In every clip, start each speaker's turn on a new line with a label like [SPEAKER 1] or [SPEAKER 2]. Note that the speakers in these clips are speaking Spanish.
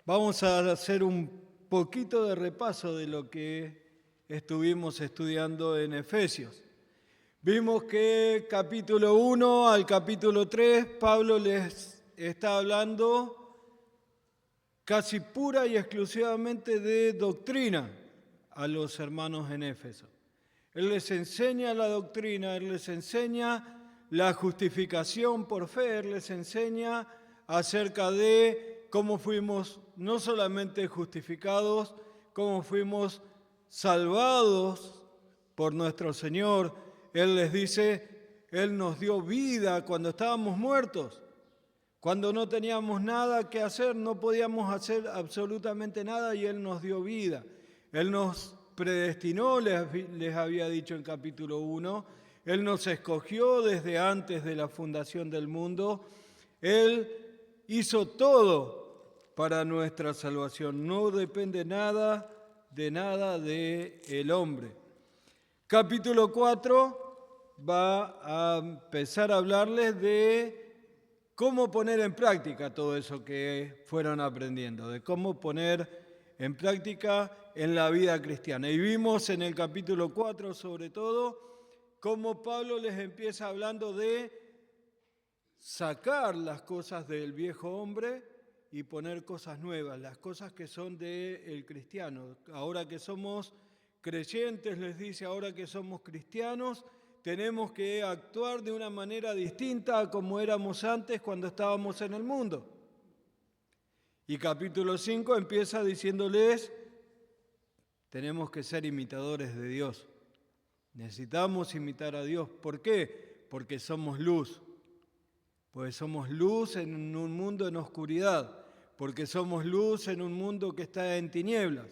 [SPEAKER 1] Vamos a hacer un poquito de repaso de lo que estuvimos estudiando en Efesios. Vimos que capítulo 1 al capítulo 3, Pablo les está hablando casi pura y exclusivamente de doctrina a los hermanos en Éfeso. Él les enseña la doctrina, Él les enseña la justificación por fe, Él les enseña acerca de cómo fuimos no solamente justificados, cómo fuimos salvados por nuestro Señor. Él les dice, Él nos dio vida cuando estábamos muertos, cuando no teníamos nada que hacer, no podíamos hacer absolutamente nada y Él nos dio vida. Él nos predestinó, les había dicho en capítulo 1, Él nos escogió desde antes de la fundación del mundo. Él hizo todo para nuestra salvación. No depende nada del hombre. Capítulo 4 va a empezar a hablarles de cómo poner en práctica todo eso que fueron aprendiendo, de cómo poner en práctica en la vida cristiana. Y vimos en el capítulo 4, sobre todo, cómo Pablo les empieza hablando de sacar las cosas del viejo hombre y poner cosas nuevas, las cosas que son del cristiano. Ahora que somos creyentes, les dice, ahora que somos cristianos, tenemos que actuar de una manera distinta a como éramos antes cuando estábamos en el mundo. Y capítulo 5 empieza diciéndoles, tenemos que ser imitadores de Dios. Necesitamos imitar a Dios. ¿Por qué? Porque somos luz. Porque somos luz en un mundo en oscuridad. Porque somos luz en un mundo que está en tinieblas.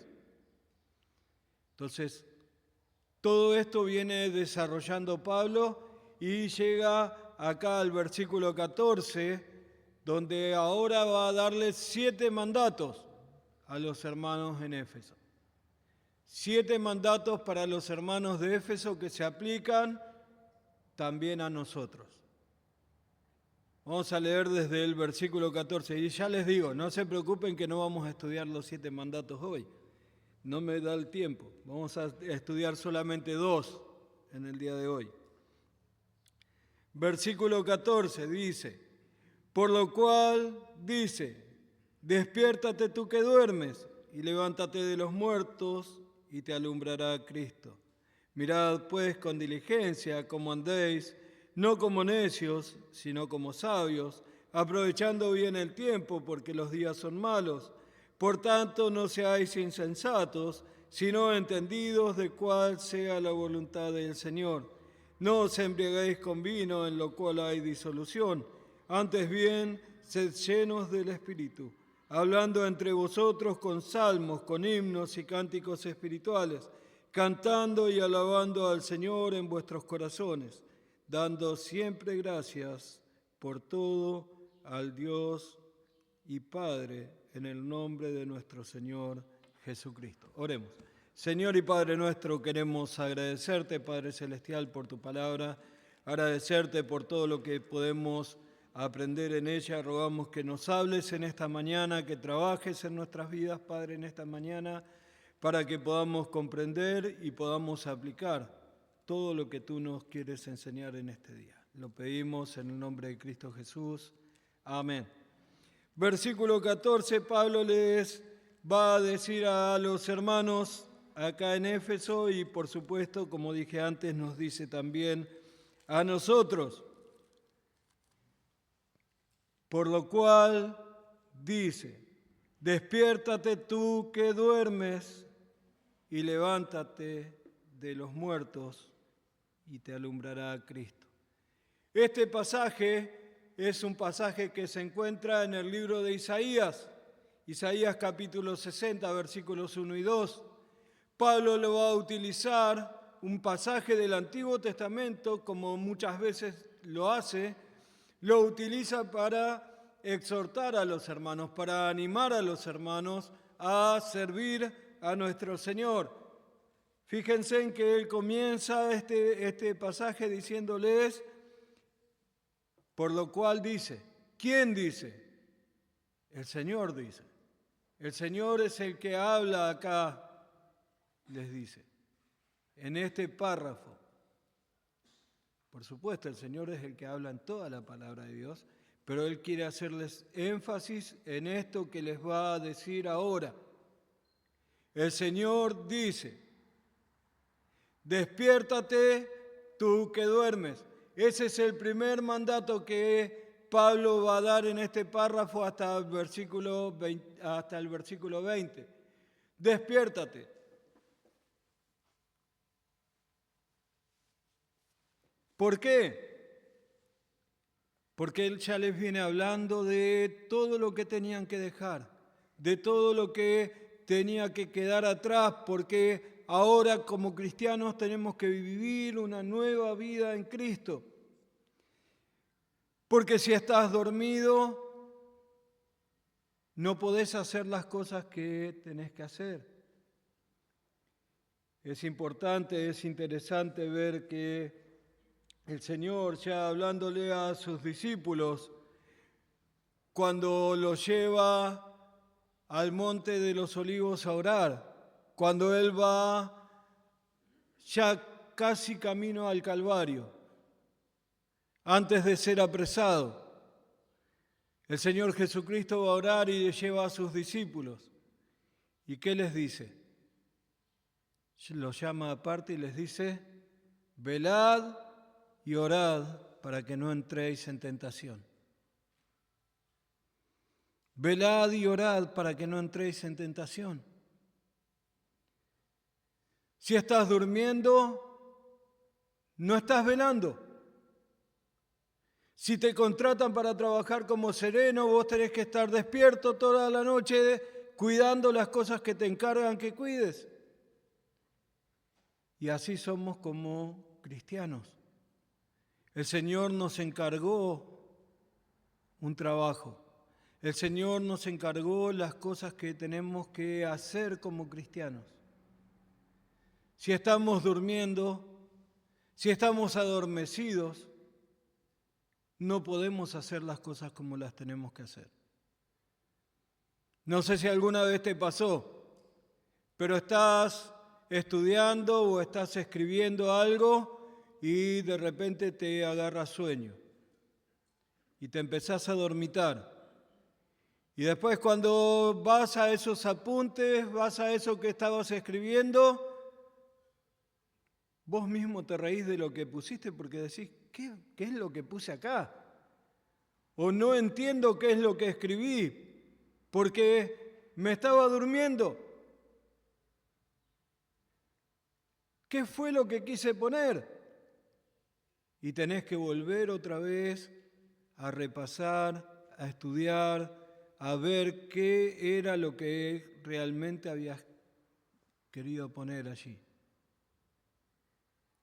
[SPEAKER 1] Entonces, todo esto viene desarrollando Pablo y llega acá al versículo 14, donde ahora va a darles 7 mandatos a los hermanos en Éfeso. 7 mandatos para los hermanos de Éfeso que se aplican también a nosotros. Vamos a leer desde el versículo 14 y ya les digo, no se preocupen que no vamos a estudiar los 7 mandatos hoy. No me da el tiempo. Vamos a estudiar solamente 2 en el día de hoy. Versículo 14 dice, por lo cual dice, despiértate tú que duermes y levántate de los muertos y te alumbrará Cristo. Mirad pues con diligencia cómo andéis, no como necios, sino como sabios, aprovechando bien el tiempo porque los días son malos. Por tanto, no seáis insensatos, sino entendidos de cuál sea la voluntad del Señor. No os embriaguéis con vino, en lo cual hay disolución. Antes bien, sed llenos del Espíritu, hablando entre vosotros con salmos, con himnos y cánticos espirituales, cantando y alabando al Señor en vuestros corazones, dando siempre gracias por todo al Dios y Padre, en el nombre de nuestro Señor Jesucristo. Oremos. Señor y Padre nuestro, queremos agradecerte, Padre Celestial, por tu palabra, agradecerte por todo lo que podemos aprender en ella. Rogamos que nos hables en esta mañana, que trabajes en nuestras vidas, Padre, en esta mañana, para que podamos comprender y podamos aplicar todo lo que tú nos quieres enseñar en este día. Lo pedimos en el nombre de Cristo Jesús. Amén. Versículo 14, Pablo les va a decir a los hermanos acá en Éfeso y por supuesto, como dije antes, nos dice también a nosotros. Por lo cual dice, despiértate tú que duermes y levántate de los muertos y te alumbrará Cristo. Este pasaje es un pasaje que se encuentra en el libro de Isaías, Isaías capítulo 60, versículos 1 y 2. Pablo lo va a utilizar, un pasaje del Antiguo Testamento, como muchas veces lo hace, lo utiliza para exhortar a los hermanos, para animar a los hermanos a servir a nuestro Señor. Fíjense en que él comienza este pasaje diciéndoles, por lo cual dice, ¿quién dice? El Señor dice. El Señor es el que habla acá, les dice, en este párrafo. Por supuesto, el Señor es el que habla en toda la palabra de Dios, pero Él quiere hacerles énfasis en esto que les va a decir ahora. El Señor dice, despiértate tú que duermes. Ese es el primer mandato que Pablo va a dar en este párrafo hasta el versículo 20. Despiértate. ¿Por qué? Porque Él ya les viene hablando de todo lo que tenían que dejar, de todo lo que tenía que quedar atrás, porque ahora como cristianos tenemos que vivir una nueva vida en Cristo. Porque si estás dormido, no podés hacer las cosas que tenés que hacer. Es importante, es interesante ver que el Señor, ya hablándole a sus discípulos, cuando los lleva al Monte de los Olivos a orar, cuando Él va ya casi camino al Calvario, antes de ser apresado, el Señor Jesucristo va a orar y lleva a sus discípulos. ¿Y qué les dice? Los llama aparte y les dice, velad y orad para que no entréis en tentación. Velad y orad para que no entréis en tentación. Si estás durmiendo, no estás velando. Si te contratan para trabajar como sereno, vos tenés que estar despierto toda la noche cuidando las cosas que te encargan que cuides. Y así somos como cristianos. El Señor nos encargó un trabajo. El Señor nos encargó las cosas que tenemos que hacer como cristianos. Si estamos durmiendo, si estamos adormecidos, no podemos hacer las cosas como las tenemos que hacer. No sé si alguna vez te pasó, pero estás estudiando o estás escribiendo algo y de repente te agarra sueño y te empezás a dormitar. Y después cuando vas a esos apuntes, vas a eso que estabas escribiendo, vos mismo te reís de lo que pusiste porque decís, ¿qué es lo que puse acá? O no entiendo qué es lo que escribí porque me estaba durmiendo. ¿Qué fue lo que quise poner? Y tenés que volver otra vez a repasar, a estudiar, a ver qué era lo que realmente habías querido poner allí.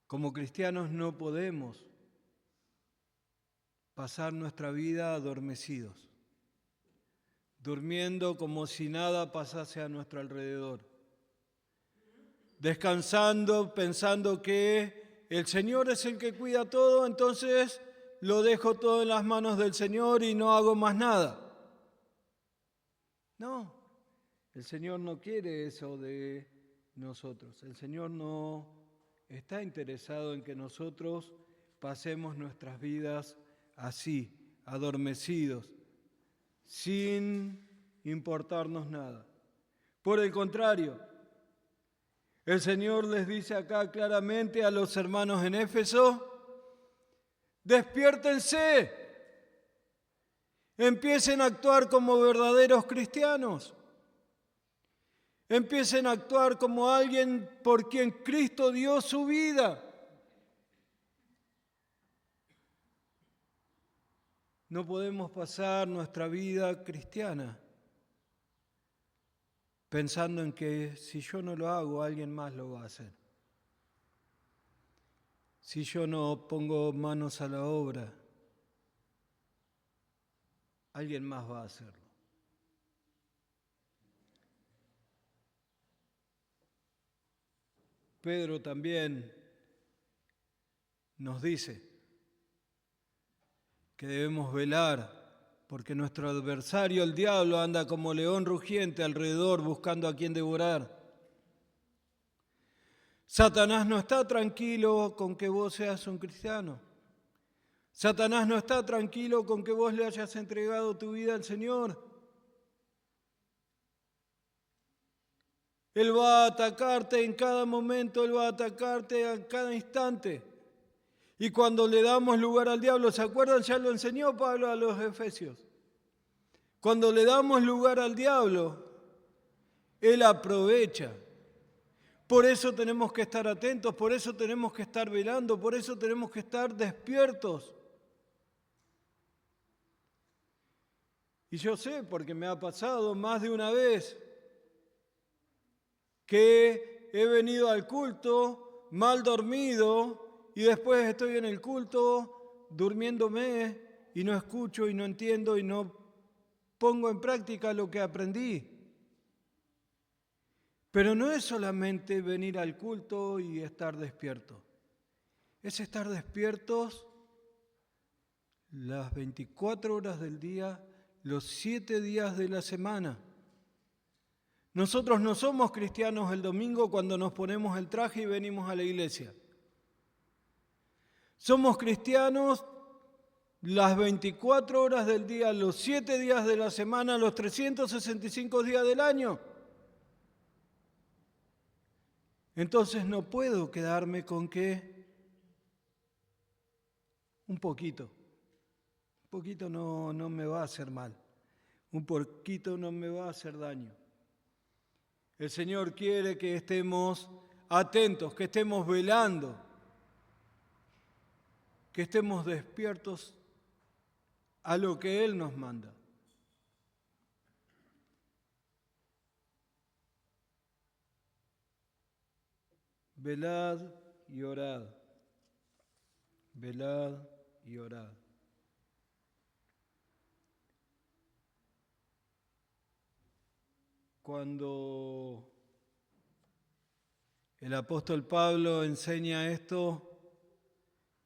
[SPEAKER 1] Como cristianos no podemos pasar nuestra vida adormecidos, durmiendo como si nada pasase a nuestro alrededor, descansando, pensando que el Señor es el que cuida todo, entonces lo dejo todo en las manos del Señor y no hago más nada. No, el Señor no quiere eso de nosotros. El Señor no está interesado en que nosotros pasemos nuestras vidas así, adormecidos, sin importarnos nada. Por el contrario, el Señor les dice acá claramente a los hermanos en Éfeso, despiértense, empiecen a actuar como verdaderos cristianos. Empiecen a actuar como alguien por quien Cristo dio su vida. No podemos pasar nuestra vida cristiana pensando en que si yo no lo hago, alguien más lo va a hacer. Si yo no pongo manos a la obra, alguien más va a hacerlo. Pedro también nos dice que debemos velar porque nuestro adversario, el diablo, anda como león rugiente alrededor buscando a quien devorar. Satanás no está tranquilo con que vos seas un cristiano. Satanás no está tranquilo con que vos le hayas entregado tu vida al Señor. Él va a atacarte en cada momento, Él va a atacarte en cada instante. Y cuando le damos lugar al diablo, ¿se acuerdan? Ya lo enseñó Pablo a los Efesios. Cuando le damos lugar al diablo, él aprovecha. Por eso tenemos que estar atentos, por eso tenemos que estar velando, por eso tenemos que estar despiertos. Y yo sé, porque me ha pasado más de una vez, que he venido al culto mal dormido y después estoy en el culto durmiéndome y no escucho y no entiendo y no pongo en práctica lo que aprendí. Pero no es solamente venir al culto y estar despierto. Es estar despiertos las 24 horas del día, los 7 días de la semana. Nosotros no somos cristianos el domingo cuando nos ponemos el traje y venimos a la iglesia. Somos cristianos las 24 horas del día, los 7 días de la semana, los 365 días del año. Entonces no puedo quedarme con que un poquito no me va a hacer mal, un poquito no me va a hacer daño. El Señor quiere que estemos atentos, que estemos velando, que estemos despiertos a lo que Él nos manda. Velad y orad. Velad y orad. Cuando el apóstol Pablo enseña esto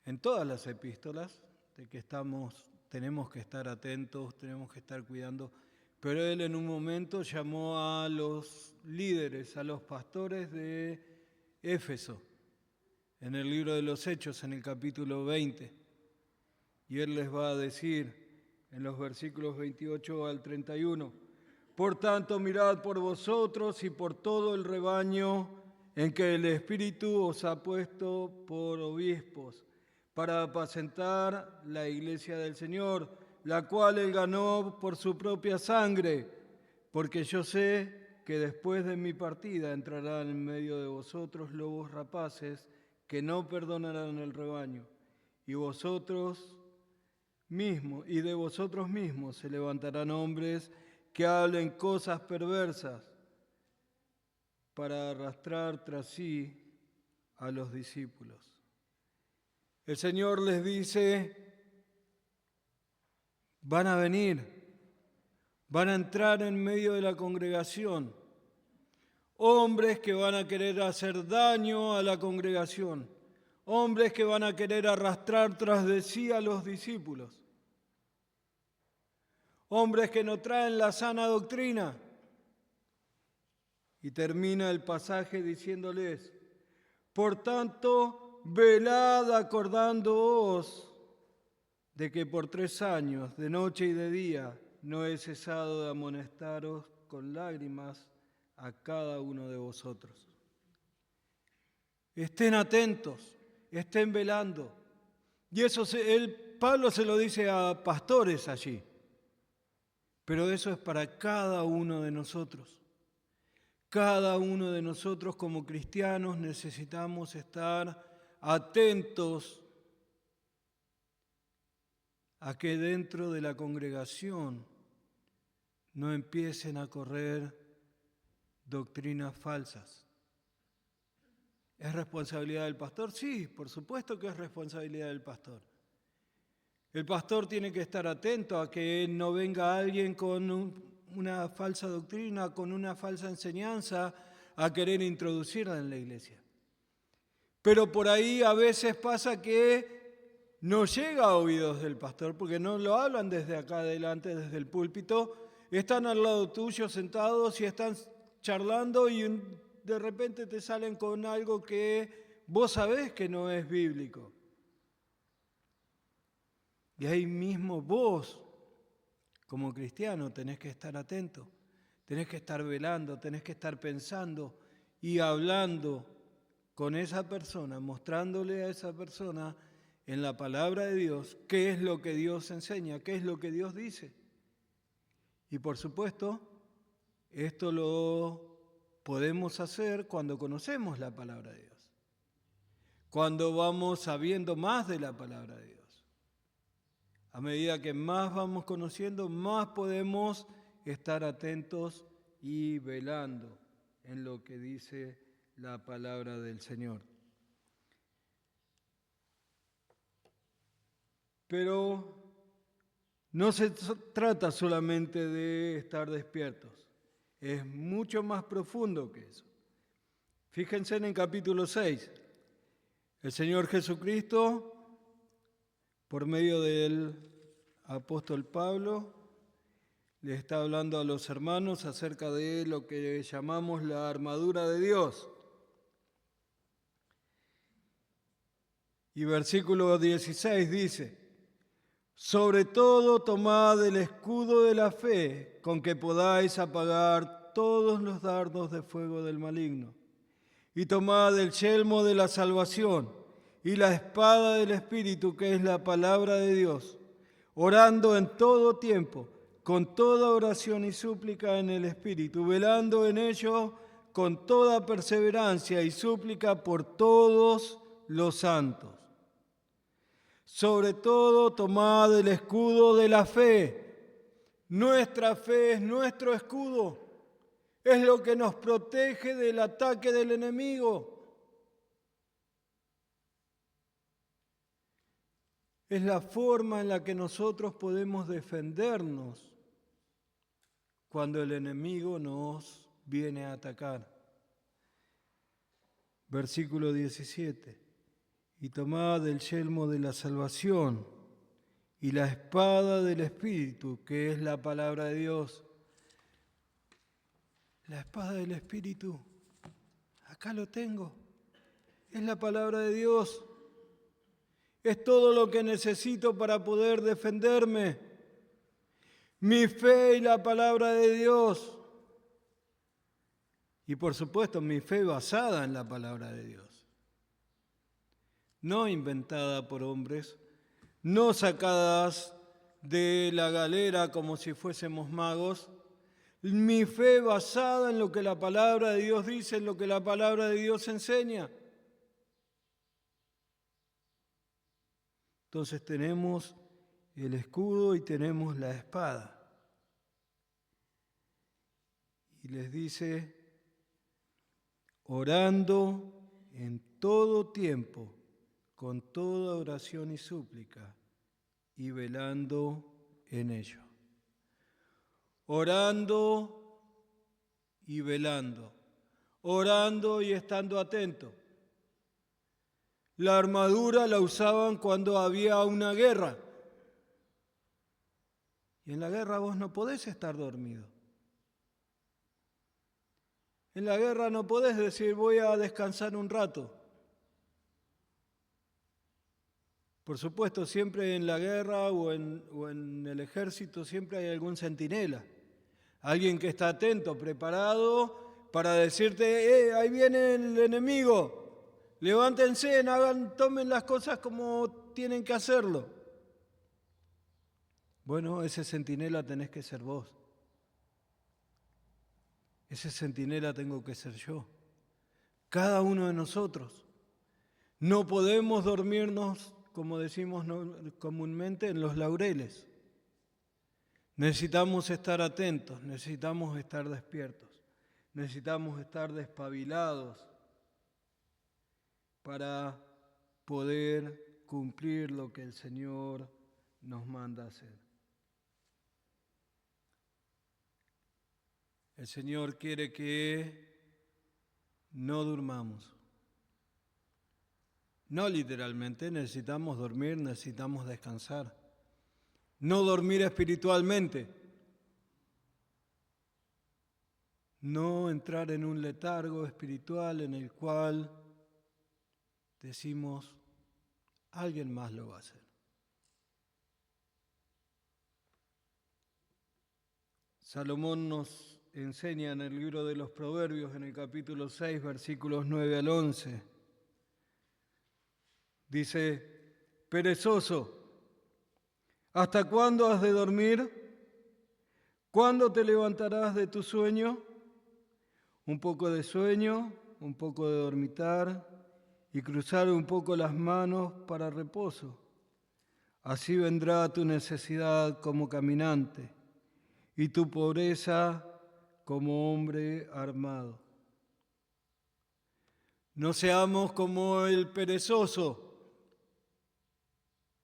[SPEAKER 1] en todas las epístolas, de que tenemos que estar atentos, tenemos que estar cuidando, pero él en un momento llamó a los líderes, a los pastores de Éfeso, en el libro de los Hechos, en el capítulo 20. Y él les va a decir en los versículos 28 al 31, por tanto, mirad por vosotros y por todo el rebaño en que el Espíritu os ha puesto por obispos, para apacentar la iglesia del Señor, la cual Él ganó por su propia sangre, porque yo sé que después de mi partida entrarán en medio de vosotros lobos rapaces que no perdonarán el rebaño, y de vosotros mismos se levantarán hombres que hablen cosas perversas para arrastrar tras sí a los discípulos. El Señor les dice, van a venir, van a entrar en medio de la congregación, hombres que van a querer hacer daño a la congregación, hombres que van a querer arrastrar tras de sí a los discípulos, hombres que no traen la sana doctrina. Y termina el pasaje diciéndoles, por tanto, velad acordándoos de que por 3 años, de noche y de día, no he cesado de amonestaros con lágrimas a cada uno de vosotros. Estén atentos, estén velando. Y eso Pablo se lo dice a pastores allí, pero eso es para cada uno de nosotros. Cada uno de nosotros como cristianos necesitamos estar atentos a que dentro de la congregación no empiecen a correr doctrinas falsas. ¿Es responsabilidad del pastor? Sí, por supuesto que es responsabilidad del pastor. El pastor tiene que estar atento a que no venga alguien con una falsa doctrina, con una falsa enseñanza, a querer introducirla en la iglesia. Pero por ahí a veces pasa que no llega a oídos del pastor porque no lo hablan desde acá adelante, desde el púlpito. Están al lado tuyo sentados y están charlando y de repente te salen con algo que vos sabés que no es bíblico. Y ahí mismo vos, como cristiano, tenés que estar atento, tenés que estar velando, tenés que estar pensando y hablando con esa persona, mostrándole a esa persona en la palabra de Dios qué es lo que Dios enseña, qué es lo que Dios dice. Y por supuesto, esto lo podemos hacer cuando conocemos la palabra de Dios, cuando vamos sabiendo más de la palabra de Dios. A medida que más vamos conociendo, más podemos estar atentos y velando en lo que dice la palabra del Señor. Pero no se trata solamente de estar despiertos, es mucho más profundo que eso. Fíjense en el capítulo 6, el Señor Jesucristo, por medio del apóstol Pablo, le está hablando a los hermanos acerca de lo que llamamos la armadura de Dios. Y versículo 16 dice: sobre todo tomad el escudo de la fe, con que podáis apagar todos los dardos de fuego del maligno. Y tomad el yelmo de la salvación y la espada del Espíritu, que es la palabra de Dios, orando en todo tiempo, con toda oración y súplica en el Espíritu, velando en ello con toda perseverancia y súplica por todos los santos. Sobre todo, tomad el escudo de la fe. Nuestra fe es nuestro escudo. Es lo que nos protege del ataque del enemigo. Es la forma en la que nosotros podemos defendernos cuando el enemigo nos viene a atacar. Versículo 17. Y tomad el yelmo de la salvación y la espada del Espíritu, que es la palabra de Dios. La espada del Espíritu, acá lo tengo, es la palabra de Dios. Es todo lo que necesito para poder defenderme. Mi fe y la palabra de Dios. Y por supuesto, mi fe basada en la palabra de Dios. No inventada por hombres, no sacadas de la galera como si fuésemos magos. Mi fe basada en lo que la palabra de Dios dice, en lo que la palabra de Dios enseña. Entonces tenemos el escudo y tenemos la espada. Y les dice, orando en todo tiempo, con toda oración y súplica, y velando en ello. Orando y velando, orando y estando atento. La armadura la usaban cuando había una guerra. Y en la guerra vos no podés estar dormido. En la guerra no podés decir voy a descansar un rato. Por supuesto, siempre en la guerra o en el ejército siempre hay algún centinela. Alguien que está atento, preparado para decirte, ahí viene el enemigo, levántense, tomen las cosas como tienen que hacerlo. Bueno, ese centinela tenés que ser vos. Ese centinela tengo que ser yo. Cada uno de nosotros. No podemos dormirnos, como decimos comúnmente, en los laureles. Necesitamos estar atentos, necesitamos estar despiertos, necesitamos estar despabilados para poder cumplir lo que el Señor nos manda hacer. El Señor quiere que no durmamos. No literalmente, necesitamos dormir, necesitamos descansar. No dormir espiritualmente. No entrar en un letargo espiritual en el cual decimos, alguien más lo va a hacer. Salomón nos enseña en el libro de los Proverbios, en el capítulo 6, versículos 9 al 11. Dice, perezoso, ¿hasta cuándo has de dormir? ¿Cuándo te levantarás de tu sueño? Un poco de sueño, un poco de dormitar y cruzar un poco las manos para reposo. Así vendrá tu necesidad como caminante y tu pobreza como hombre armado. No seamos como el perezoso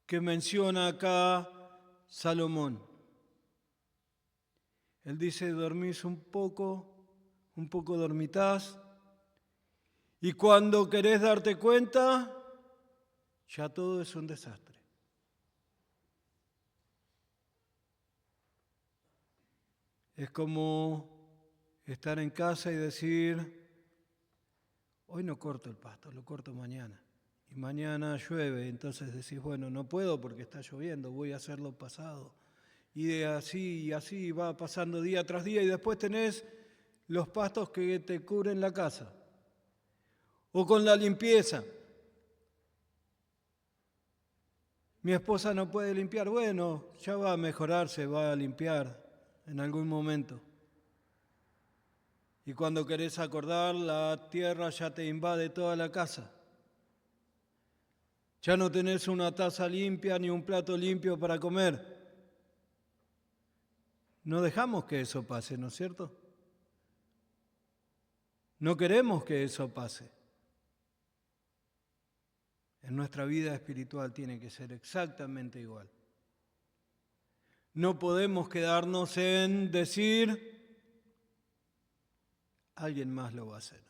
[SPEAKER 1] que menciona acá Salomón. Él dice, dormís un poco dormitás, y cuando querés darte cuenta, ya todo es un desastre. Es como estar en casa y decir, hoy no corto el pasto, lo corto mañana. Y mañana llueve, entonces decís, bueno, no puedo porque está lloviendo, voy a hacerlo pasado. Y así va pasando día tras día y después tenés los pastos que te cubren la casa. O con la limpieza. Mi esposa no puede limpiar, bueno, ya va a mejorar, se va a limpiar en algún momento. Y cuando querés acordar, la tierra ya te invade toda la casa. Ya no tenés una taza limpia ni un plato limpio para comer. No dejamos que eso pase, ¿no es cierto? No queremos que eso pase. En nuestra vida espiritual tiene que ser exactamente igual. No podemos quedarnos en decir, alguien más lo va a hacer.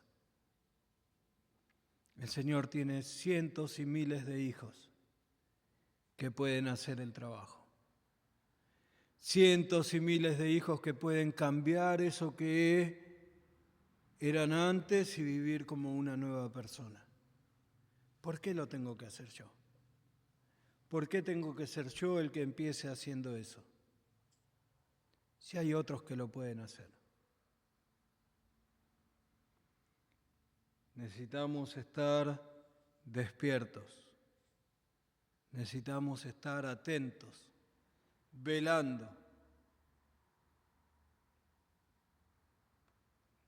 [SPEAKER 1] El Señor tiene cientos y miles de hijos que pueden hacer el trabajo. Cientos y miles de hijos que pueden cambiar eso que eran antes y vivir como una nueva persona. ¿Por qué lo tengo que hacer yo? ¿Por qué tengo que ser yo el que empiece haciendo eso? Si hay otros que lo pueden hacer. Necesitamos estar despiertos. Necesitamos estar atentos, velando.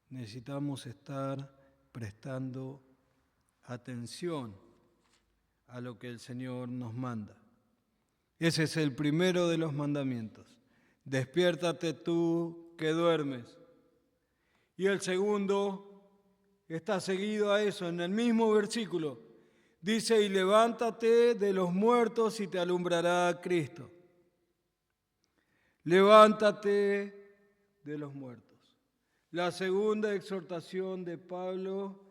[SPEAKER 1] Necesitamos estar prestando atención a lo que el Señor nos manda. Ese es el primero de los mandamientos. Despiértate tú que duermes. Y el segundo está seguido a eso, en el mismo versículo. Dice, y levántate de los muertos y te alumbrará Cristo. Levántate de los muertos. La segunda exhortación de Pablo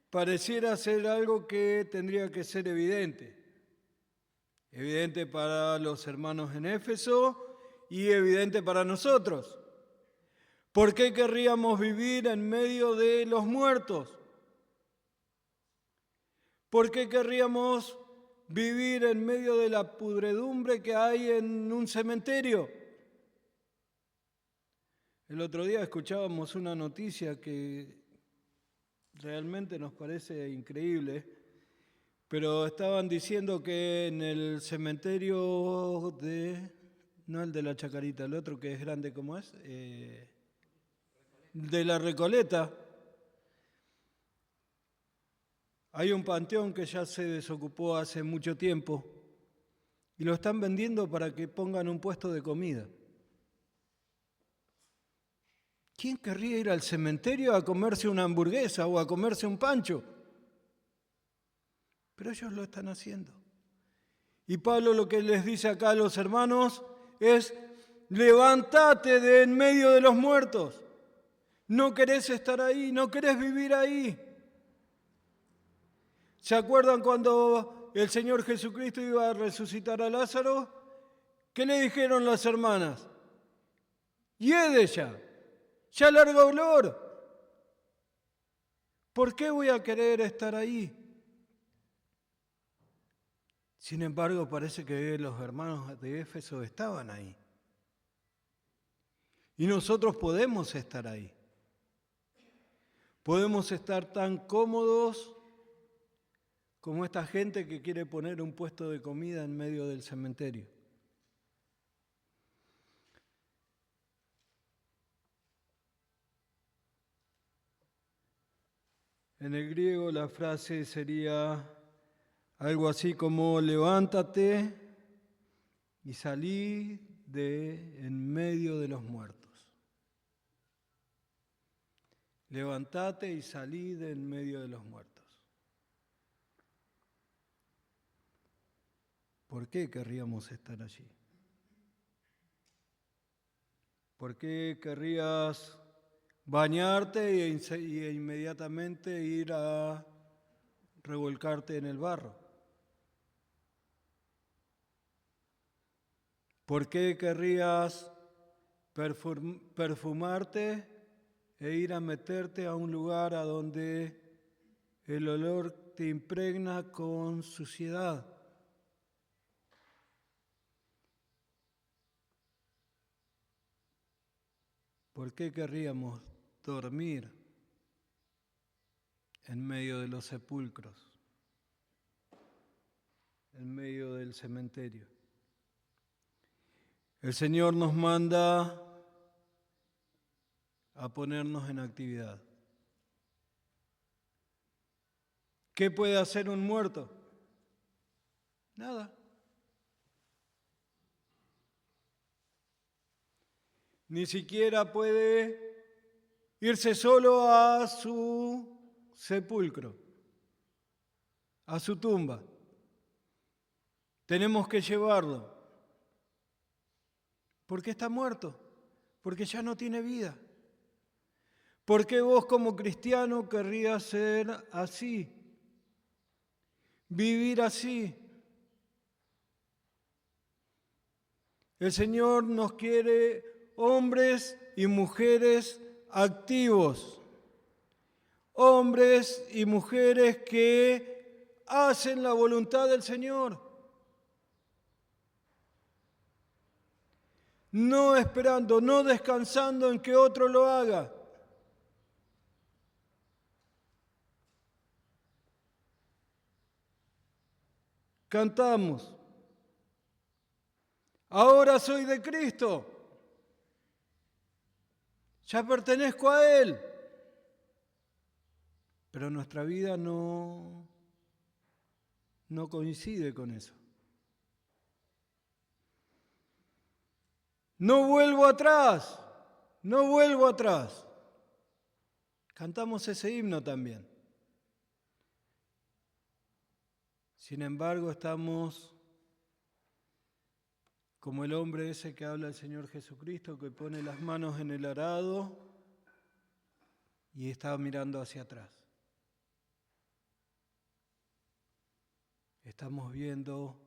[SPEAKER 1] pareciera ser algo que tendría que ser evidente. Evidente para los hermanos en Éfeso y evidente para nosotros. ¿Por qué querríamos vivir en medio de los muertos? ¿Por qué querríamos vivir en medio de la pudredumbre que hay en un cementerio? El otro día escuchábamos una noticia que realmente nos parece increíble, pero estaban diciendo que en el cementerio no el de la Chacarita, el otro que es grande como es, de la Recoleta, hay un panteón que ya se desocupó hace mucho tiempo y lo están vendiendo para que pongan un puesto de comida. ¿Quién querría ir al cementerio a comerse una hamburguesa o a comerse un pancho? Pero ellos lo están haciendo. Y Pablo lo que les dice acá a los hermanos es, levántate de en medio de los muertos. No querés estar ahí, no querés vivir ahí. ¿Se acuerdan cuando el Señor Jesucristo iba a resucitar a Lázaro? ¿Qué le dijeron las hermanas? Yede ya larga olor. ¿Por qué voy a querer estar ahí? Sin embargo, parece que los hermanos de Éfeso estaban ahí. Y nosotros podemos estar ahí. Podemos estar tan cómodos como esta gente que quiere poner un puesto de comida en medio del cementerio. En el griego la frase sería algo así como levántate y salí de en medio de los muertos. Levántate y salí de en medio de los muertos. ¿Por qué querríamos estar allí? ¿Por qué querrías bañarte e inmediatamente ir a revolcarte en el barro? ¿Por qué querrías perfumarte e ir a meterte a un lugar a donde el olor te impregna con suciedad? ¿Por qué querríamos dormir en medio de los sepulcros, en medio del cementerio? El Señor nos manda a ponernos en actividad. ¿Qué puede hacer un muerto? Nada. Ni siquiera puede irse solo a su sepulcro, a su tumba. Tenemos que llevarlo. ¿Por qué está muerto? Porque ya no tiene vida. ¿Por qué vos como cristiano querrías ser así? Vivir así. El Señor nos quiere hombres y mujeres activos. Hombres y mujeres que hacen la voluntad del Señor. No esperando, no descansando en que otro lo haga. Cantamos. Ahora soy de Cristo. Ya pertenezco a Él. Pero nuestra vida no coincide con eso. No vuelvo atrás, no vuelvo atrás. Cantamos ese himno también. Sin embargo, estamos como el hombre ese que habla el Señor Jesucristo, que pone las manos en el arado y está mirando hacia atrás. Estamos viendo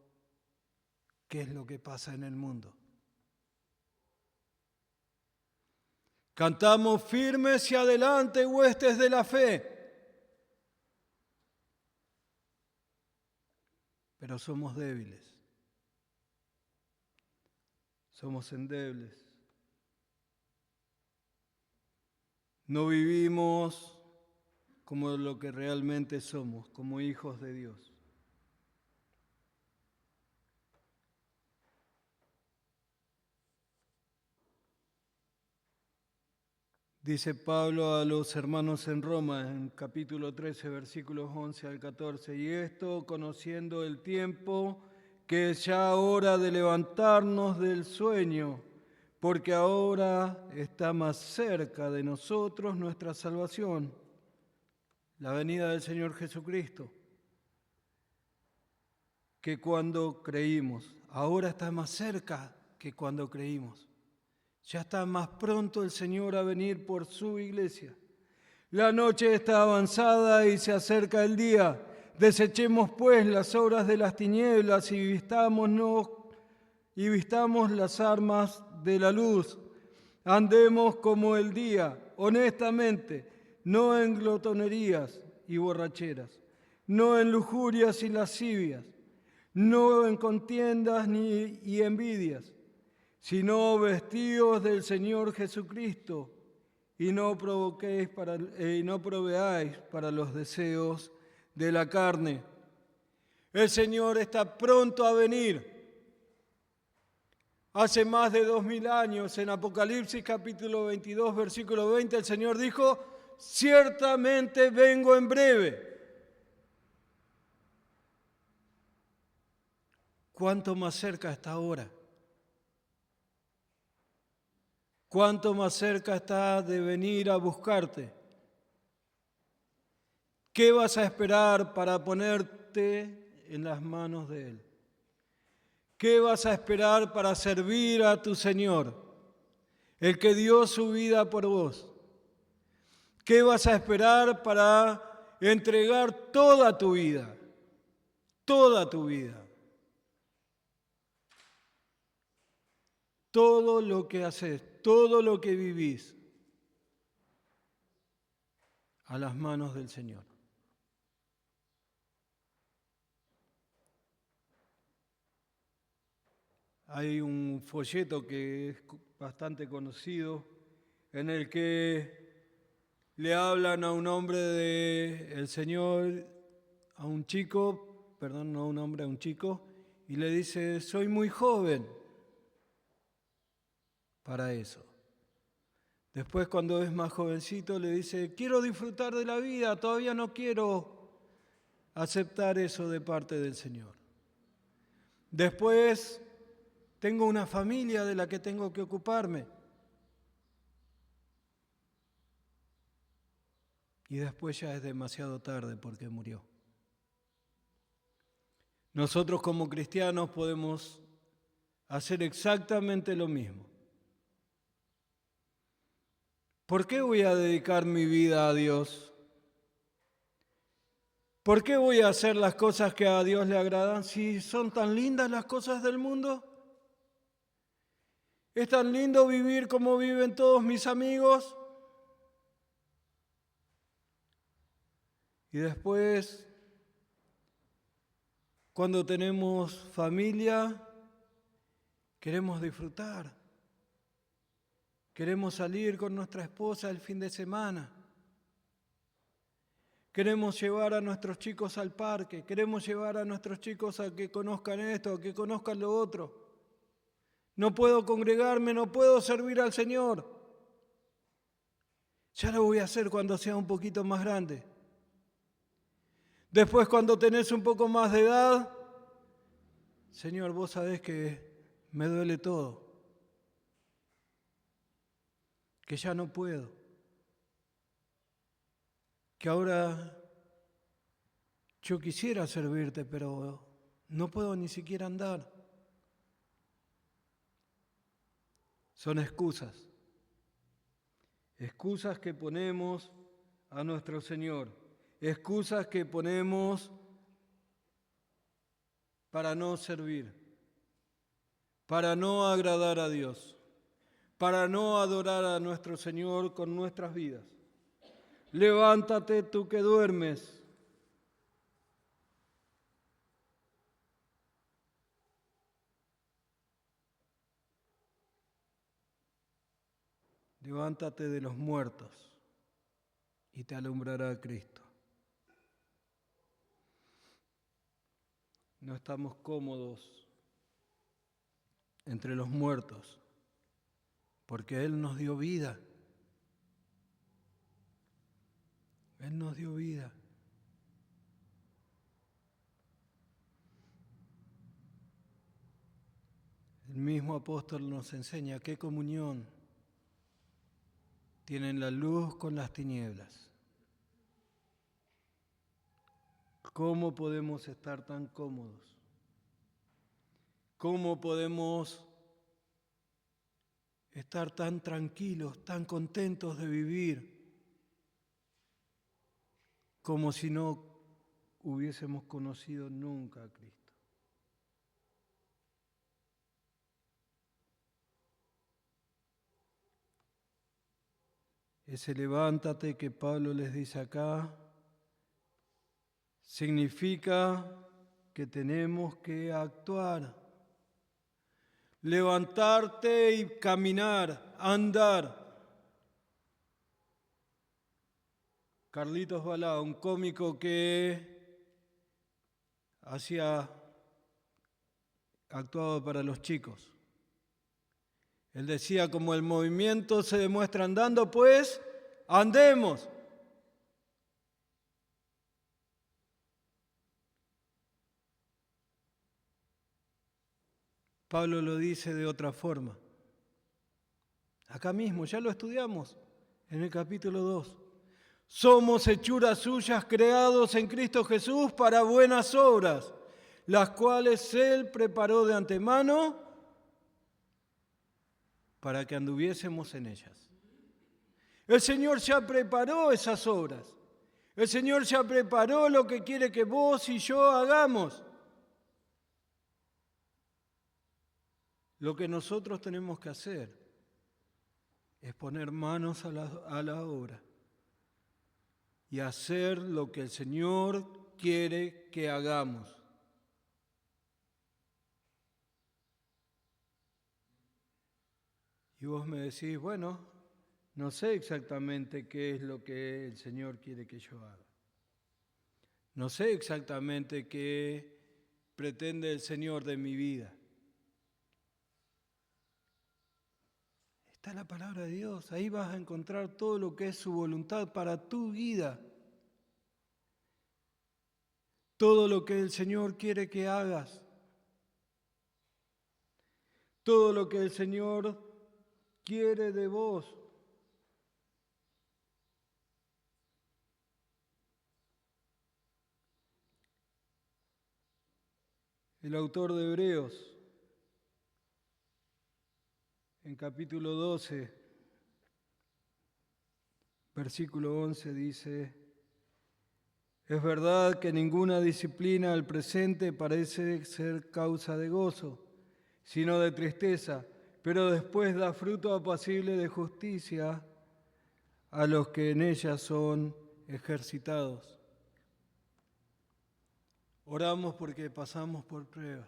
[SPEAKER 1] qué es lo que pasa en el mundo. Cantamos firmes y adelante, huestes de la fe. Pero somos débiles. Somos endebles. No vivimos como lo que realmente somos, como hijos de Dios. Dice Pablo a los hermanos en Roma, en capítulo 13, versículos 11 al 14, y esto conociendo el tiempo, que es ya hora de levantarnos del sueño, porque ahora está más cerca de nosotros nuestra salvación, la venida del Señor Jesucristo, que cuando creímos. Ahora está más cerca que cuando creímos. Ya está más pronto el Señor a venir por su iglesia. La noche está avanzada y se acerca el día. Desechemos pues las obras de las tinieblas y vistamos las armas de la luz. Andemos como el día, honestamente, no en glotonerías y borracheras, no en lujurias y lascivias, no en contiendas y envidias, sino vestidos del Señor Jesucristo, y no proveáis para los deseos de la carne. El Señor está pronto a venir. Hace más de 2000 años, en Apocalipsis capítulo 22, versículo 20, el Señor dijo: ciertamente vengo en breve. ¿Cuánto más cerca está ahora? ¿Cuánto más cerca está de venir a buscarte? ¿Qué vas a esperar para ponerte en las manos de Él? ¿Qué vas a esperar para servir a tu Señor, el que dio su vida por vos? ¿Qué vas a esperar para entregar toda tu vida? Toda tu vida. Todo lo que haces, todo lo que vivís, a las manos del Señor. Hay un folleto que es bastante conocido en el que le hablan a un hombre del Señor, a un chico, perdón, no a un hombre, a un chico, y le dice: soy muy joven para eso. Después, cuando es más jovencito, le dice: quiero disfrutar de la vida, todavía no quiero aceptar eso de parte del Señor. Después, tengo una familia de la que tengo que ocuparme. Y después ya es demasiado tarde porque murió. Nosotros como cristianos podemos hacer exactamente lo mismo. ¿Por qué voy a dedicar mi vida a Dios? ¿Por qué voy a hacer las cosas que a Dios le agradan si son tan lindas las cosas del mundo? ¿Es tan lindo vivir como viven todos mis amigos? Y después, cuando tenemos familia, queremos disfrutar. Queremos salir con nuestra esposa el fin de semana. Queremos llevar a nuestros chicos al parque. Queremos llevar a nuestros chicos a que conozcan esto, a que conozcan lo otro. No puedo congregarme, no puedo servir al Señor. Ya lo voy a hacer cuando sea un poquito más grande. Después, cuando tenés un poco más de edad, Señor, vos sabés que me duele todo, que ya no puedo, que ahora yo quisiera servirte, pero no puedo ni siquiera andar. Son excusas que ponemos a nuestro Señor, excusas que ponemos para no servir, para no agradar a Dios, para no adorar a nuestro Señor con nuestras vidas. Levántate tú que duermes. Levántate de los muertos y te alumbrará Cristo. No estamos cómodos entre los muertos, porque Él nos dio vida. Él nos dio vida. El mismo apóstol nos enseña qué comunión tienen la luz con las tinieblas. ¿Cómo podemos estar tan cómodos? ¿Cómo podemos estar tan tranquilos, tan contentos de vivir, como si no hubiésemos conocido nunca a Cristo. Ese levántate que Pablo les dice acá significa que tenemos que actuar, levantarte y caminar, andar. Carlitos Balá, un cómico que actuaba para los chicos. Él decía, como el movimiento se demuestra andando, pues andemos. Pablo lo dice de otra forma. Acá mismo, ya lo estudiamos en el capítulo 2. Somos hechuras suyas creados en Cristo Jesús para buenas obras, las cuales Él preparó de antemano para que anduviésemos en ellas. El Señor ya preparó esas obras. El Señor ya preparó lo que quiere que vos y yo hagamos. Lo que nosotros tenemos que hacer es poner manos a la obra y hacer lo que el Señor quiere que hagamos. Y vos me decís, bueno, no sé exactamente qué es lo que el Señor quiere que yo haga. No sé exactamente qué pretende el Señor de mi vida. Está la palabra de Dios, ahí vas a encontrar todo lo que es su voluntad para tu vida. Todo lo que el Señor quiere que hagas. Todo lo que el Señor quiere de vos. El autor de Hebreos, en capítulo 12, versículo 11, dice: es verdad que ninguna disciplina al presente parece ser causa de gozo, sino de tristeza, pero después da fruto apacible de justicia a los que en ella son ejercitados. Oramos porque pasamos por pruebas.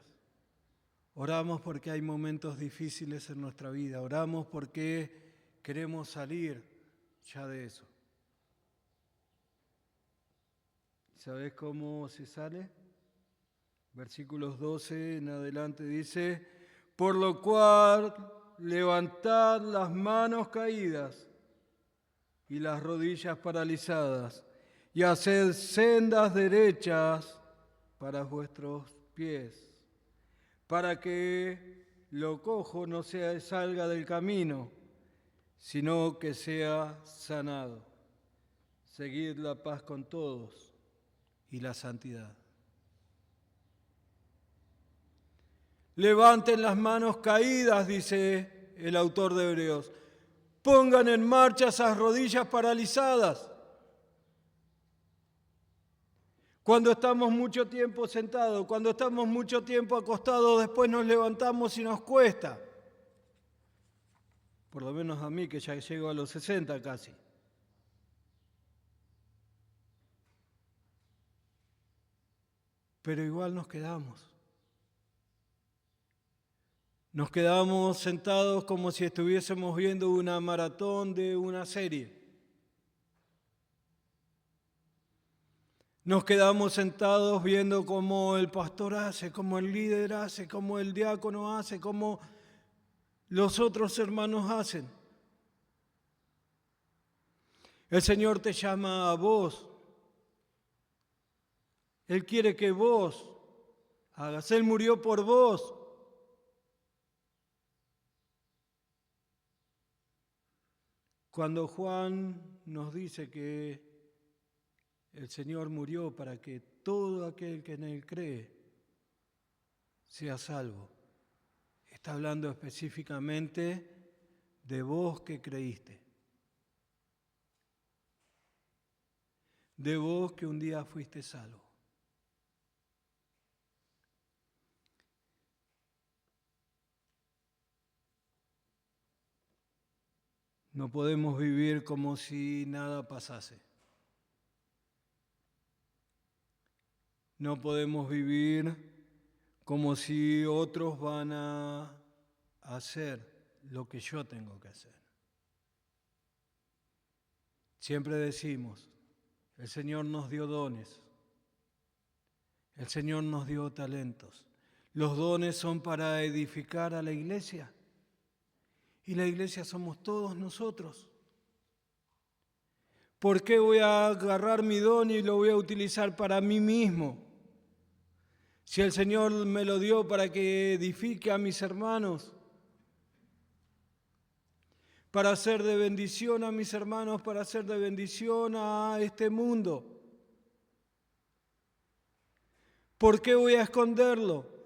[SPEAKER 1] Oramos porque hay momentos difíciles en nuestra vida. Oramos porque queremos salir ya de eso. ¿Sabes cómo se sale? Versículos 12 en adelante dice: por lo cual levantad las manos caídas y las rodillas paralizadas, y haced sendas derechas para vuestros pies, para que lo cojo no salga del camino, sino que sea sanado. Seguid la paz con todos y la santidad. Levanten las manos caídas, dice el autor de Hebreos. Pongan en marcha esas rodillas paralizadas. Cuando estamos mucho tiempo sentados, cuando estamos mucho tiempo acostados, después nos levantamos y nos cuesta. Por lo menos a mí, que ya llego a los 60 casi. Pero igual nos quedamos. Nos quedamos sentados como si estuviésemos viendo una maratón de una serie. Nos quedamos sentados viendo cómo el pastor hace, cómo el líder hace, cómo el diácono hace, cómo los otros hermanos hacen. El Señor te llama a vos. Él quiere que vos hagas. Él murió por vos. Cuando Juan nos dice que el Señor murió para que todo aquel que en Él cree sea salvo, está hablando específicamente de vos que creíste, de vos que un día fuiste salvo. No podemos vivir como si nada pasase. No podemos vivir como si otros van a hacer lo que yo tengo que hacer. Siempre decimos, el Señor nos dio dones, el Señor nos dio talentos. Los dones son para edificar a la iglesia y la iglesia somos todos nosotros. ¿Por qué voy a agarrar mi don y lo voy a utilizar para mí mismo? Si el Señor me lo dio para que edifique a mis hermanos, para hacer de bendición a mis hermanos, para hacer de bendición a este mundo. ¿Por qué voy a esconderlo?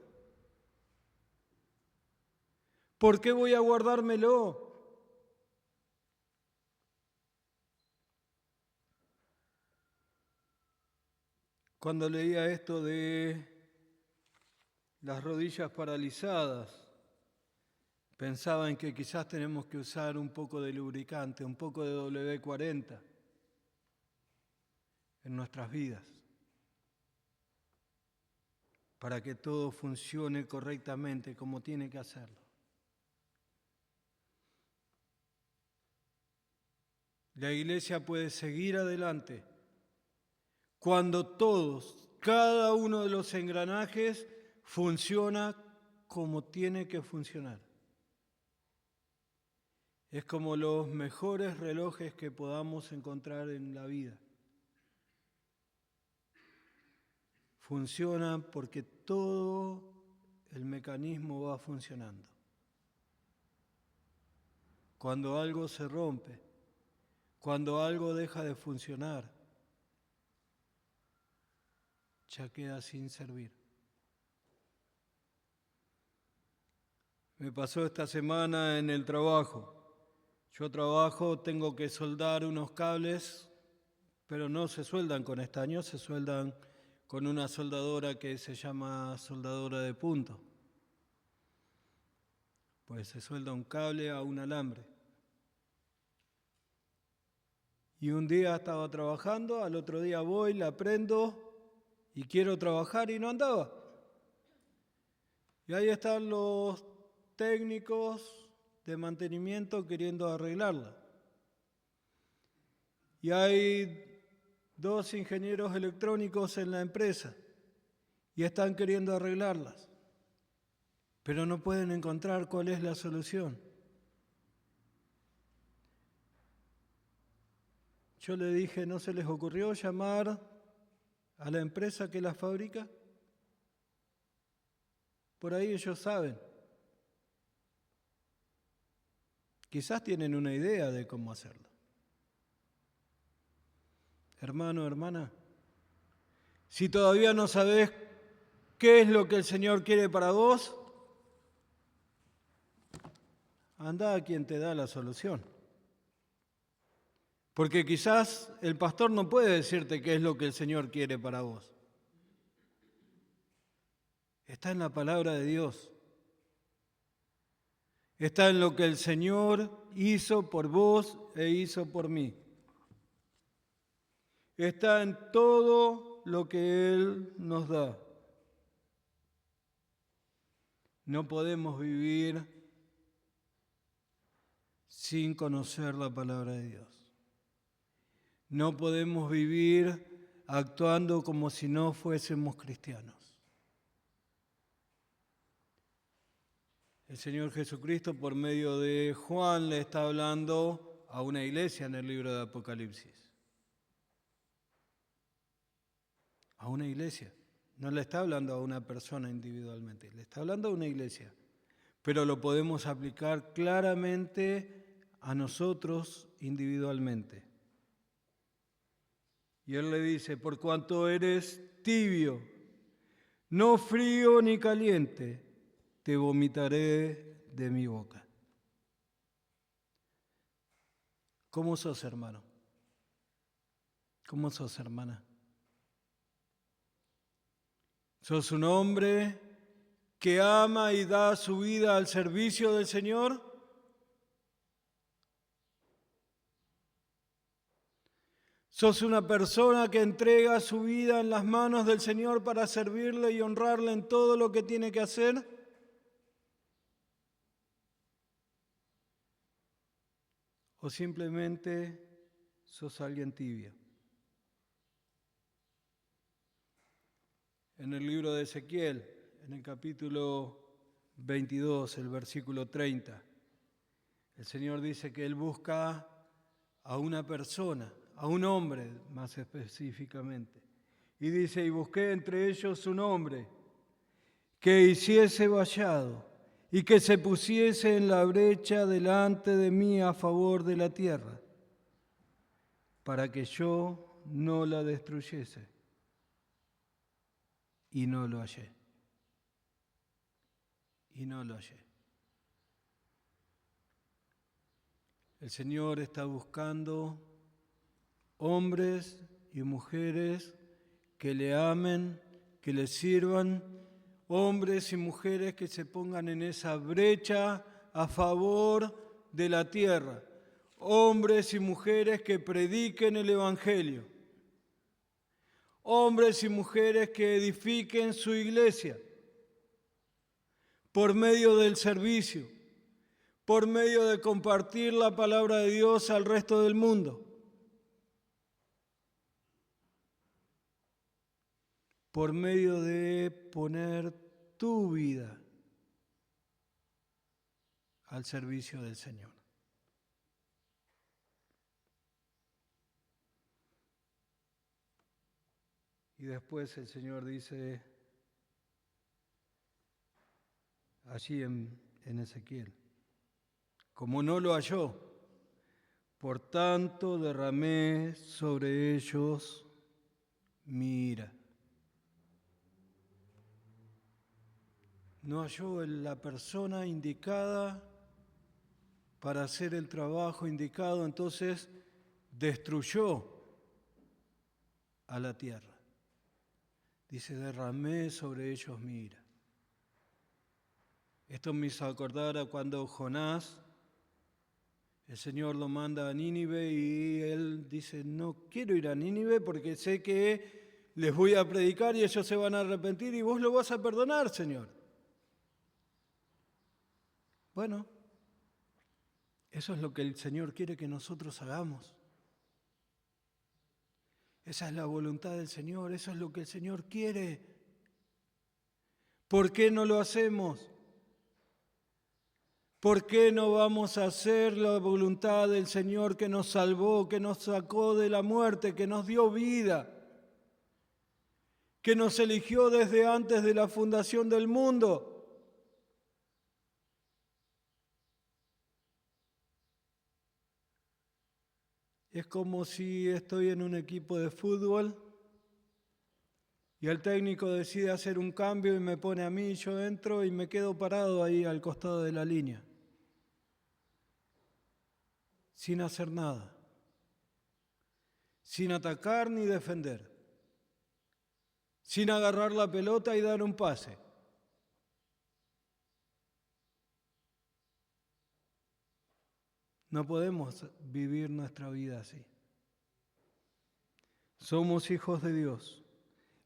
[SPEAKER 1] ¿Por qué voy a guardármelo? Cuando leía esto de las rodillas paralizadas, pensaba en que quizás tenemos que usar un poco de lubricante, un poco de WD-40 en nuestras vidas, para que todo funcione correctamente como tiene que hacerlo. La iglesia puede seguir adelante cuando todos, cada uno de los engranajes funciona como tiene que funcionar. Es como los mejores relojes que podamos encontrar en la vida. Funcionan porque todo el mecanismo va funcionando. Cuando algo se rompe, cuando algo deja de funcionar, ya queda sin servir. Me pasó esta semana en el trabajo. Yo trabajo, tengo que soldar unos cables, pero no se sueldan con estaño, se sueldan con una soldadora que se llama soldadora de punto. Pues se suelda un cable a un alambre. Y un día estaba trabajando, al otro día voy, la prendo y quiero trabajar y no andaba. Y ahí están los técnicos de mantenimiento queriendo arreglarla. Y hay 2 ingenieros electrónicos en la empresa y están queriendo arreglarlas, pero no pueden encontrar cuál es la solución. Yo le dije, ¿no se les ocurrió llamar a la empresa que las fabrica? Por ahí ellos saben. Quizás tienen una idea de cómo hacerlo. Hermano, hermana, si todavía no sabes qué es lo que el Señor quiere para vos, anda a quien te da la solución. Porque quizás el pastor no puede decirte qué es lo que el Señor quiere para vos. Está en la palabra de Dios. Está en lo que el Señor hizo por vos e hizo por mí. Está en todo lo que Él nos da. No podemos vivir sin conocer la palabra de Dios. No podemos vivir actuando como si no fuésemos cristianos. El Señor Jesucristo, por medio de Juan, le está hablando a una iglesia en el libro de Apocalipsis. A una iglesia. No le está hablando a una persona individualmente, le está hablando a una iglesia. Pero lo podemos aplicar claramente a nosotros individualmente. Y Él le dice, por cuanto eres tibio, no frío ni caliente, te vomitaré de mi boca. ¿Cómo sos, hermano? ¿Cómo sos, hermana? ¿Sos un hombre que ama y da su vida al servicio del Señor? ¿Sos una persona que entrega su vida en las manos del Señor para servirle y honrarle en todo lo que tiene que hacer? ¿O simplemente sos alguien tibio? En el libro de Ezequiel, en el capítulo 22, el versículo 30, el Señor dice que Él busca a una persona, a un hombre más específicamente. Y dice, y busqué entre ellos un hombre que hiciese vallado y que se pusiese en la brecha delante de mí a favor de la tierra, para que yo no la destruyese. Y no lo hallé. Y no lo hallé. El Señor está buscando hombres y mujeres que le amen, que le sirvan, hombres y mujeres que se pongan en esa brecha a favor de la tierra, hombres y mujeres que prediquen el Evangelio, hombres y mujeres que edifiquen su iglesia por medio del servicio, por medio de compartir la palabra de Dios al resto del mundo, por medio de poner tu vida al servicio del Señor. Y después el Señor dice allí en Ezequiel, como no lo halló, por tanto derramé sobre ellos mi ira. No halló la persona indicada para hacer el trabajo indicado, entonces destruyó a la tierra. Dice, derramé sobre ellos mi ira. Esto me hizo acordar a cuando Jonás, el Señor lo manda a Nínive y él dice, no quiero ir a Nínive porque sé que les voy a predicar y ellos se van a arrepentir y vos lo vas a perdonar, Señor. Bueno, eso es lo que el Señor quiere que nosotros hagamos. Esa es la voluntad del Señor, eso es lo que el Señor quiere. ¿Por qué no lo hacemos? ¿Por qué no vamos a hacer la voluntad del Señor que nos salvó, que nos sacó de la muerte, que nos dio vida, que nos eligió desde antes de la fundación del mundo? Es como si estoy en un equipo de fútbol y el técnico decide hacer un cambio y me pone a mí, yo entro y me quedo parado ahí al costado de la línea, sin hacer nada, sin atacar ni defender, sin agarrar la pelota y dar un pase. No podemos vivir nuestra vida así. Somos hijos de Dios.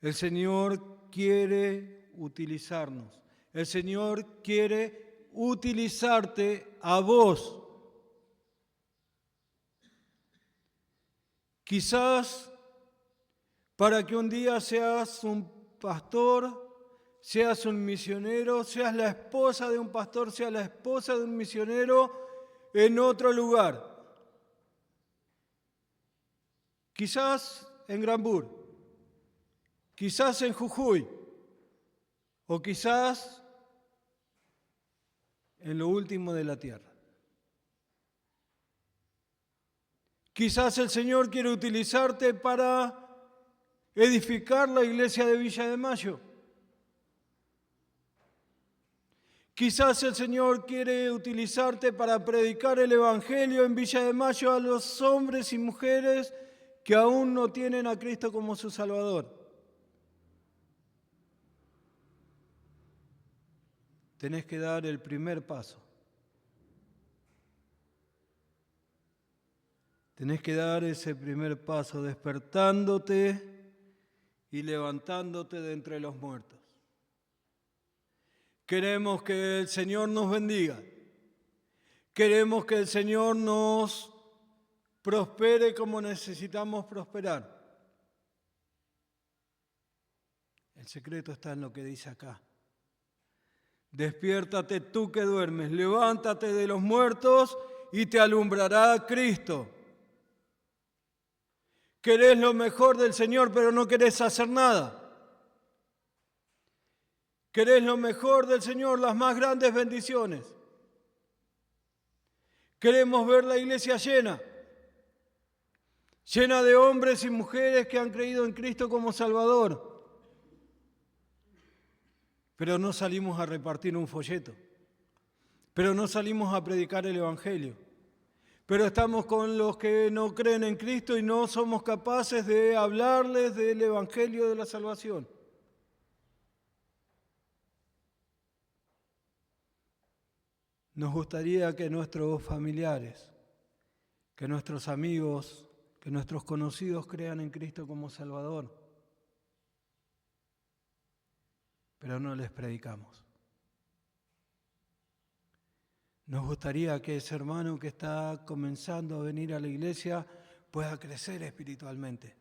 [SPEAKER 1] El Señor quiere utilizarnos. El Señor quiere utilizarte a vos. Quizás para que un día seas un pastor, seas un misionero, seas la esposa de un pastor, seas la esposa de un misionero en otro lugar. Quizás en Granbur, quizás en Jujuy, o quizás en lo último de la tierra. Quizás el Señor quiere utilizarte para edificar la iglesia de Villa de Mayo. Quizás el Señor quiere utilizarte para predicar el Evangelio en Villa de Mayo a los hombres y mujeres que aún no tienen a Cristo como su Salvador. Tenés que dar el primer paso. Tenés que dar ese primer paso, despertándote y levantándote de entre los muertos. Queremos que el Señor nos bendiga. Queremos que el Señor nos prospere como necesitamos prosperar. El secreto está en lo que dice acá. Despiértate tú que duermes, levántate de los muertos y te alumbrará Cristo. Querés lo mejor del Señor, pero no querés hacer nada. Querés lo mejor del Señor, las más grandes bendiciones. Queremos ver la iglesia llena de hombres y mujeres que han creído en Cristo como Salvador. Pero no salimos a repartir un folleto. Pero no salimos a predicar el Evangelio. Pero estamos con los que no creen en Cristo y no somos capaces de hablarles del Evangelio de la salvación. Nos gustaría que nuestros familiares, que nuestros amigos, que nuestros conocidos crean en Cristo como Salvador, pero no les predicamos. Nos gustaría que ese hermano que está comenzando a venir a la iglesia pueda crecer espiritualmente,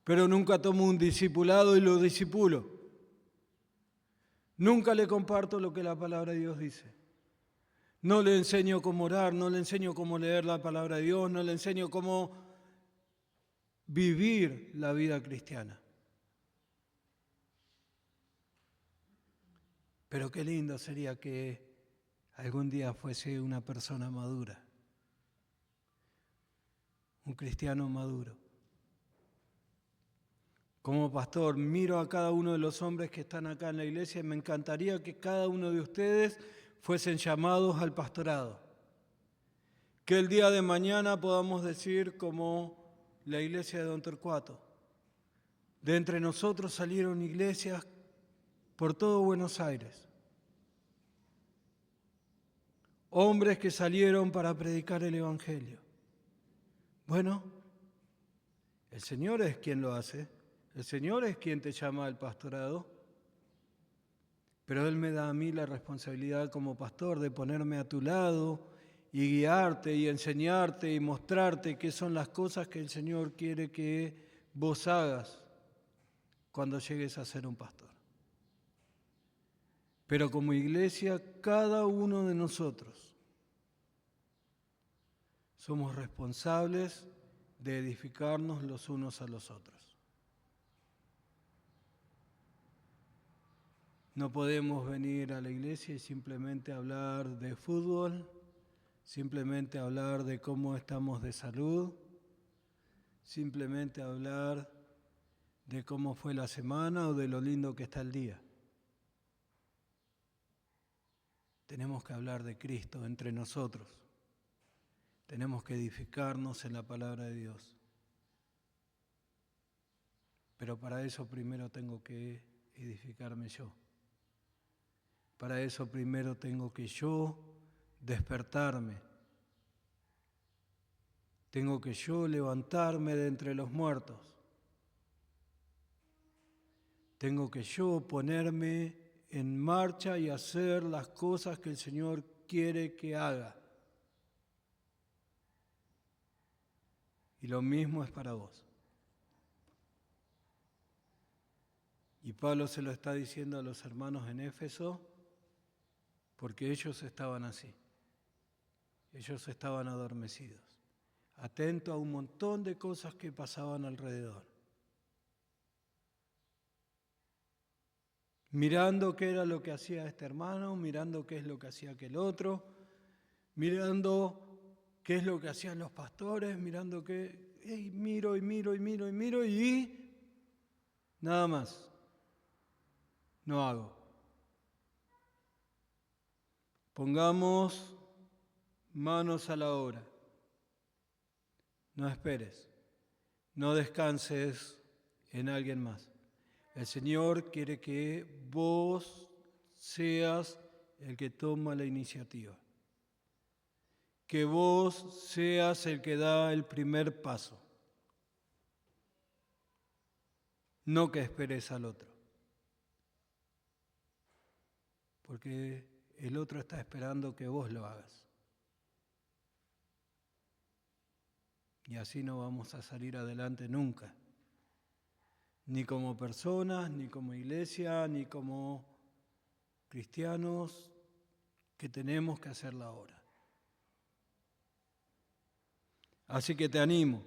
[SPEAKER 1] pero nunca tomo un discipulado y lo discipulo. Nunca le comparto lo que la palabra de Dios dice. No le enseño cómo orar, no le enseño cómo leer la palabra de Dios, no le enseño cómo vivir la vida cristiana. Pero qué lindo sería que algún día fuese una persona madura, un cristiano maduro. Como pastor, miro a cada uno de los hombres que están acá en la iglesia y me encantaría que cada uno de ustedes fuesen llamados al pastorado. Que el día de mañana podamos decir como la iglesia de Don Torcuato, de entre nosotros salieron iglesias por todo Buenos Aires. Hombres que salieron para predicar el Evangelio. Bueno, el Señor es quien lo hace, el Señor es quien te llama al pastorado, pero Él me da a mí la responsabilidad como pastor de ponerme a tu lado y guiarte y enseñarte y mostrarte qué son las cosas que el Señor quiere que vos hagas cuando llegues a ser un pastor. Pero como iglesia, cada uno de nosotros somos responsables de edificarnos los unos a los otros. No podemos venir a la iglesia y simplemente hablar de fútbol, simplemente hablar de cómo estamos de salud, simplemente hablar de cómo fue la semana o de lo lindo que está el día. Tenemos que hablar de Cristo entre nosotros. Tenemos que edificarnos en la palabra de Dios. Pero para eso primero tengo que edificarme yo. Para eso primero tengo que yo despertarme. Tengo que yo levantarme de entre los muertos. Tengo que yo ponerme en marcha y hacer las cosas que el Señor quiere que haga. Y lo mismo es para vos. Y Pablo se lo está diciendo a los hermanos en Éfeso porque ellos estaban así. Ellos estaban adormecidos, atentos a un montón de cosas que pasaban alrededor. Mirando qué era lo que hacía este hermano, mirando qué es lo que hacía aquel otro, mirando qué es lo que hacían los pastores, mirando qué, miro y nada más. No hago. Pongamos manos a la obra. No esperes. No descanses en alguien más. El Señor quiere que vos seas el que toma la iniciativa. que vos seas el que da el primer paso, no que esperes al otro, porque el otro está esperando que vos lo hagas. Y así no vamos a salir adelante nunca, ni como personas, ni como iglesia, ni como cristianos que tenemos que hacer la obra. Así que te animo.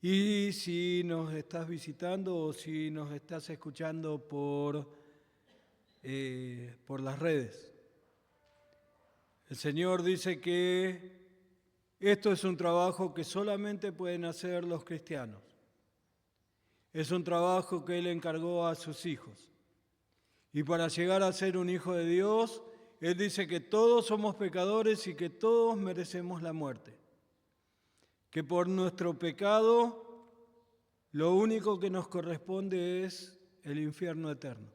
[SPEAKER 1] Y si nos estás visitando o si nos estás escuchando por las redes, el Señor dice que esto es un trabajo que solamente pueden hacer los cristianos. Es un trabajo que Él encargó a sus hijos. Y para llegar a ser un hijo de Dios, Él dice que todos somos pecadores y que todos merecemos la muerte. Que por nuestro pecado lo único que nos corresponde es el infierno eterno.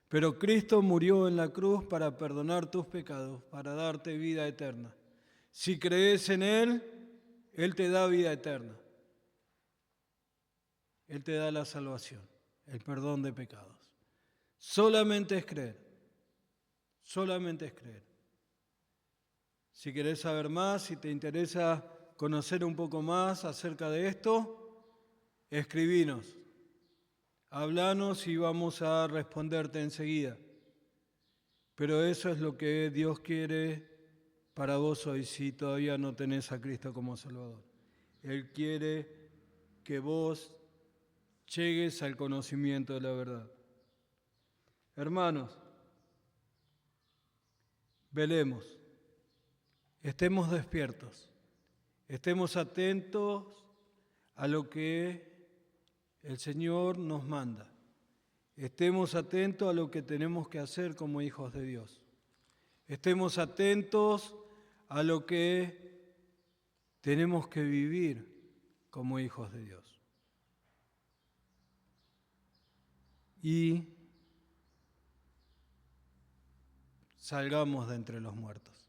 [SPEAKER 1] Pero Cristo murió en la cruz para perdonar tus pecados, para darte vida eterna. Si crees en Él, Él te da vida eterna. Él te da la salvación, el perdón de pecados. Solamente es creer, solamente es creer. Si querés saber más, si te interesa conocer un poco más acerca de esto, escribinos, háblanos y vamos a responderte enseguida. Pero eso es lo que Dios quiere para vos hoy si todavía no tenés a Cristo como Salvador. Él quiere que vos llegues al conocimiento de la verdad. Hermanos, velemos, estemos despiertos, estemos atentos a lo que el Señor nos manda. Estemos atentos a lo que tenemos que hacer como hijos de Dios. Estemos atentos a lo que tenemos que vivir como hijos de Dios. Y salgamos de entre los muertos.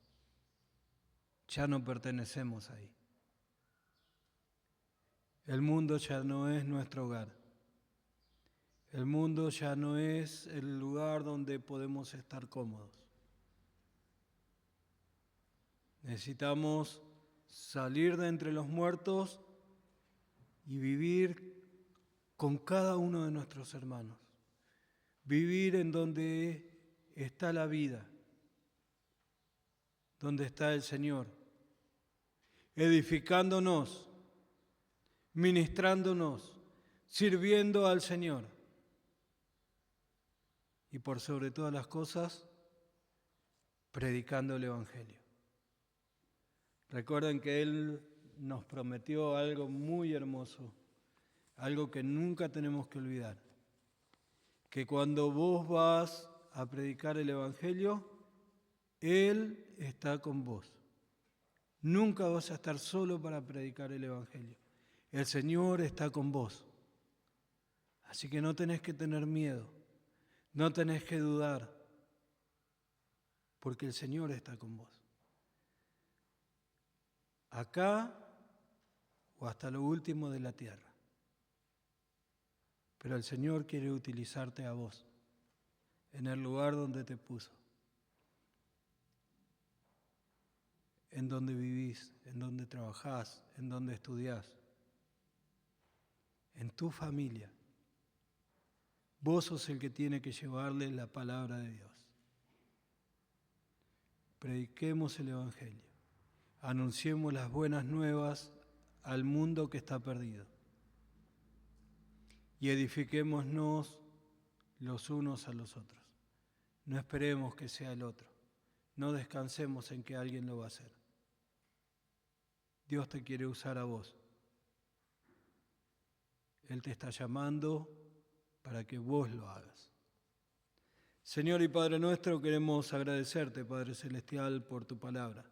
[SPEAKER 1] Ya no pertenecemos ahí. El mundo ya no es nuestro hogar. El mundo ya no es el lugar donde podemos estar cómodos. Necesitamos salir de entre los muertos y vivir con cada uno de nuestros hermanos. Vivir en donde está la vida, donde está el Señor, edificándonos, ministrándonos, sirviendo al Señor. Y por sobre todas las cosas, predicando el Evangelio. Recuerden que Él nos prometió algo muy hermoso, algo que nunca tenemos que olvidar, que cuando vos vas a predicar el Evangelio, Él está con vos. Nunca vas a estar solo para predicar el Evangelio. El Señor está con vos. Así que no tenés que tener miedo, no tenés que dudar, porque el Señor está con vos. Acá o hasta lo último de la tierra. Pero el Señor quiere utilizarte a vos en el lugar donde te puso, en donde vivís, en donde trabajás, en donde estudiás, en tu familia. Vos sos el que tiene que llevarle la palabra de Dios. Prediquemos el Evangelio. Anunciemos las buenas nuevas al mundo que está perdido. Y edifiquémonos los unos a los otros. No esperemos que sea el otro. No descansemos en que alguien lo va a hacer. Dios te quiere usar a vos. Él te está llamando para que vos lo hagas. Señor y Padre nuestro, queremos agradecerte, Padre Celestial, por tu palabra.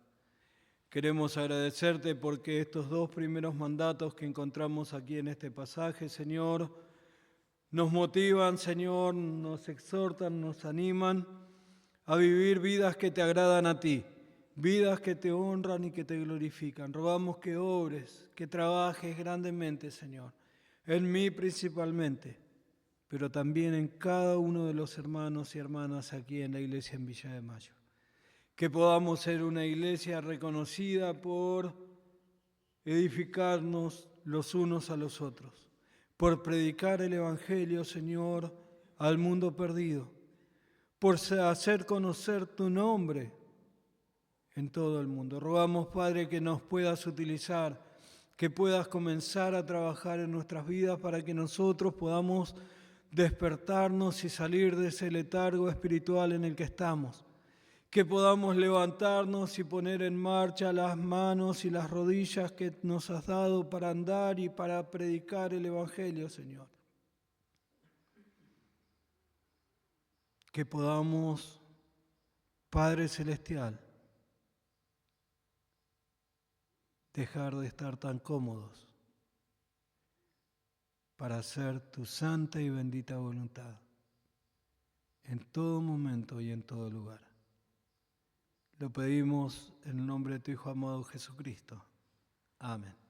[SPEAKER 1] Queremos agradecerte porque estos dos primeros mandatos que encontramos aquí en este pasaje, Señor, nos motivan, Señor, nos exhortan, nos animan a vivir vidas que te agradan a ti, vidas que te honran y que te glorifican. Rogamos que obres, que trabajes grandemente, Señor, en mí principalmente, pero también en cada uno de los hermanos y hermanas aquí en la iglesia en Villa de Mayo. Que podamos ser una iglesia reconocida por edificarnos los unos a los otros, por predicar el Evangelio, Señor, al mundo perdido, por hacer conocer tu nombre en todo el mundo. Rogamos, Padre, que nos puedas utilizar, que puedas comenzar a trabajar en nuestras vidas para que nosotros podamos despertarnos y salir de ese letargo espiritual en el que estamos. Que podamos levantarnos y poner en marcha las manos y las rodillas que nos has dado para andar y para predicar el Evangelio, Señor. Que podamos, Padre Celestial, dejar de estar tan cómodos para hacer tu santa y bendita voluntad en todo momento y en todo lugar. Lo pedimos en el nombre de tu Hijo amado Jesucristo. Amén.